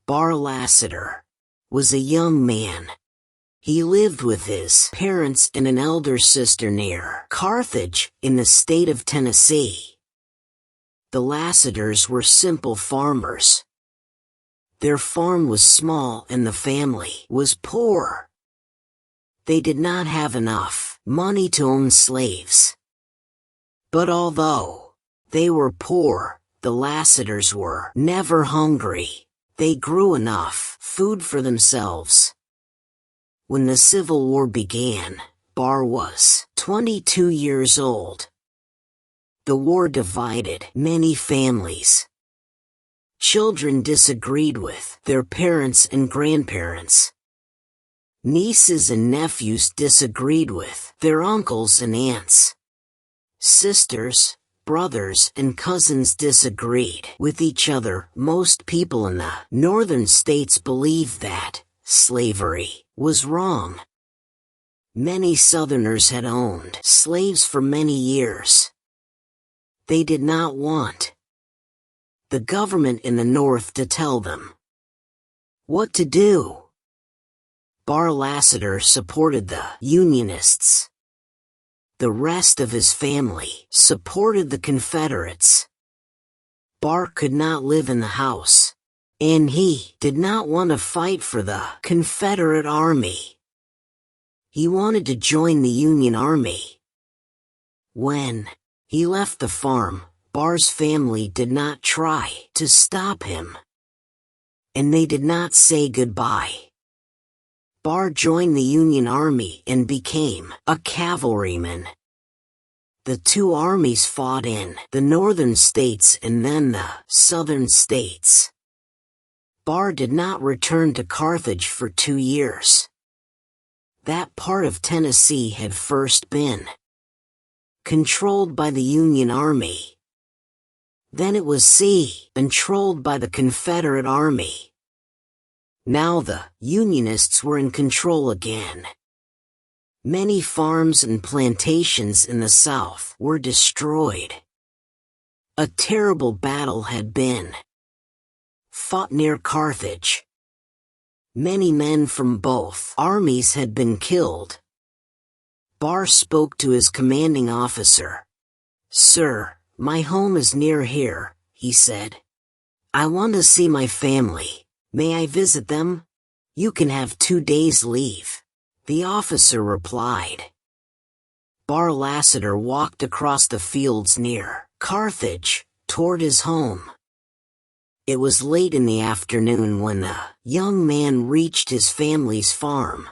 Bar Lassiter was a young man. He lived with his parents and an elder sister near Carthage in the state of Tennessee. The Lassiters were simple farmers. Their farm was small and the family was poor. They did not have enough money to own slaves. But although they were poor, the Lassiters were never hungry. They grew enough food for themselves. When the Civil War began, Bar was 22 years old. The war divided many families. Children disagreed with their parents and grandparents. Nieces and nephews disagreed with their uncles and aunts. Sisters, brothers, and cousins disagreed with each other. Most people in the northern states believed that slavery was wrong. Many Southerners had owned slaves for many years. They did not want the government in the North to tell them what to do. Bar Lassiter supported the Unionists. The rest of his family supported the Confederates. Bar could not live in the house, and he did not want to fight for the Confederate Army. He wanted to join the Union Army. When he left the farm, Bar's family did not try to stop him, and they did not say goodbye. Bar joined the Union Army and became a cavalryman. The two armies fought in the northern states and then the southern states. Bar did not return to Carthage for 2 years. That part of Tennessee had first been controlled by the Union Army. Then it was controlled by the Confederate Army. Now the Unionists were in control again. Many farms and plantations in the South were destroyed. A terrible battle had been fought near Carthage. Many men from both armies had been killed. Bar spoke to his commanding officer. "Sir, my home is near here," he said. "I want to see my family. May I visit them?" "You can have 2 days' leave," the officer replied. Bar Lassiter walked across the fields near Carthage, toward his home. It was late in the afternoon when the young man reached his family's farm.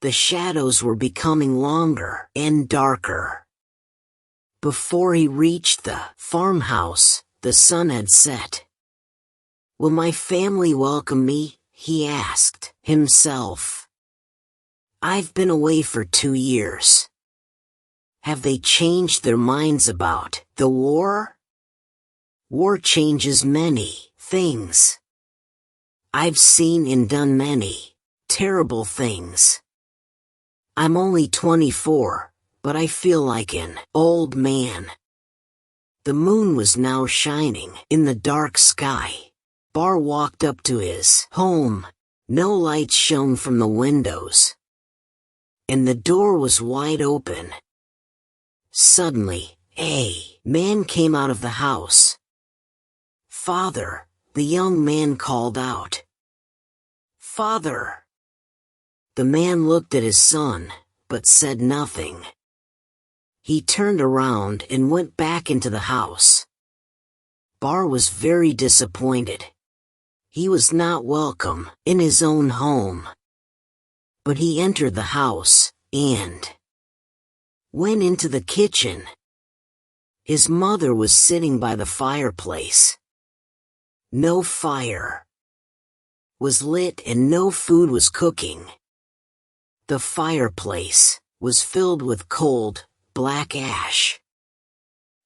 The shadows were becoming longer and darker. Before he reached the farmhouse, the sun had set. "Will my family welcome me?" he asked himself. "I've been away for 2 years. Have they changed their minds about the war? War changes many things. I've seen and done many terrible things. I'm only 24, but I feel like an old man." The moon was now shining in the dark sky. Bar walked up to his home. No light shone from the windows, and the door was wide open. Suddenly, a man came out of the house. "Father," the young man called out. "Father." The man looked at his son, but said nothing. He turned around and went back into the house. Bar was very disappointed. He was not welcome in his own home. But he entered the house and went into the kitchen. His mother was sitting by the fireplace. No fire was lit and no food was cooking. The fireplace was filled with cold, black ash.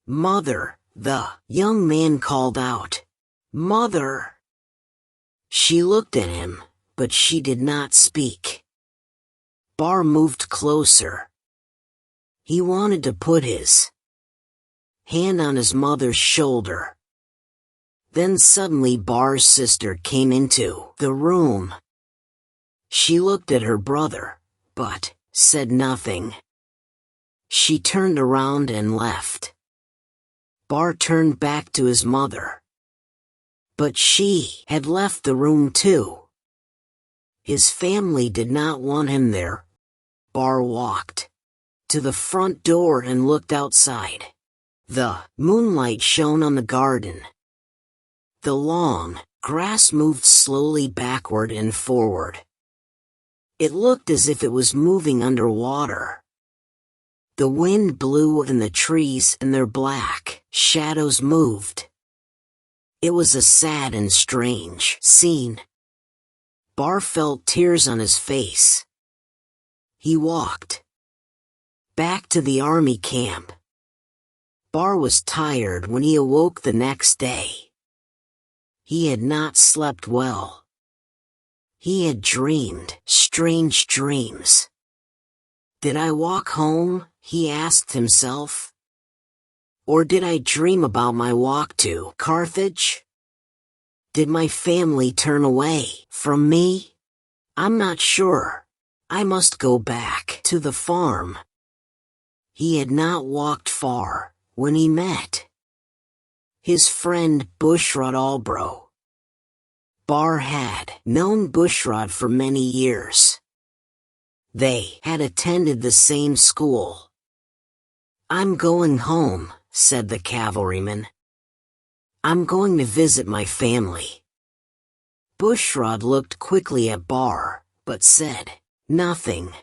"Mother," the young man called out. "Mother." She looked at him, but she did not speak. Bar moved closer. He wanted to put his hand on his mother's shoulder. Then suddenly Bar's sister came into the room. She looked at her brother, but said nothing. She turned around and left. Bar turned back to his mother. But she had left the room too. His family did not want him there. Bar walked to the front door and looked outside. The moonlight shone on the garden. The long grass moved slowly backward and forward. It looked as if it was moving underwater. The wind blew and the trees and their black shadows moved. It was a sad and strange scene. Bar felt tears on his face. He walked back to the army camp. Bar was tired when he awoke the next day. He had not slept well. He had dreamed strange dreams. Did I walk home? He asked himself. Or did I dream about my walk to Carthage? Did my family turn away from me? I'm not sure. I must go back to the farm. He had not walked far when he met his friend Bushrod Albro. Bar had known Bushrod for many years. They had attended the same school. I'm going home, said the cavalryman. I'm going to visit my family. Bushrod looked quickly at Bar, but said nothing.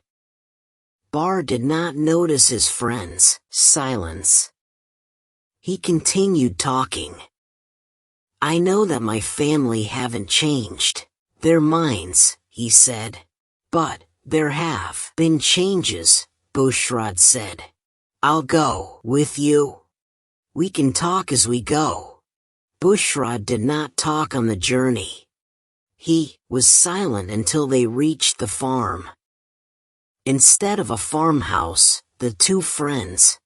Bar did not notice his friend's silence. He continued talking. I know that my family haven't changed their minds, he said. But there have been changes, Bushrod said. I'll go with you. We can talk as we go. Bushrod did not talk on the journey. He was silent until they reached the farm. Instead of a farmhouse, the two friends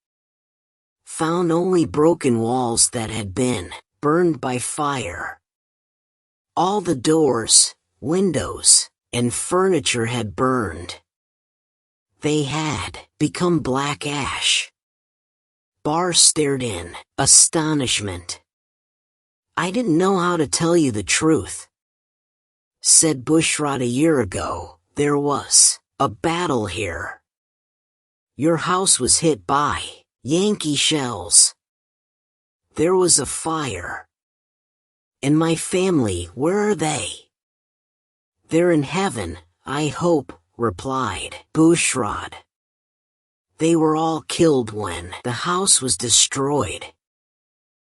found only broken walls that had been burned by fire. All the doors, windows, and furniture had burned. They had become black ash. Bar stared in astonishment. I didn't know how to tell you the truth, said Bushrod. A year ago, there was a battle here. Your house was hit by Yankee shells. There was a fire. And my family, where are they? They're in heaven, I hope, replied Bushrod. They were all killed when the house was destroyed.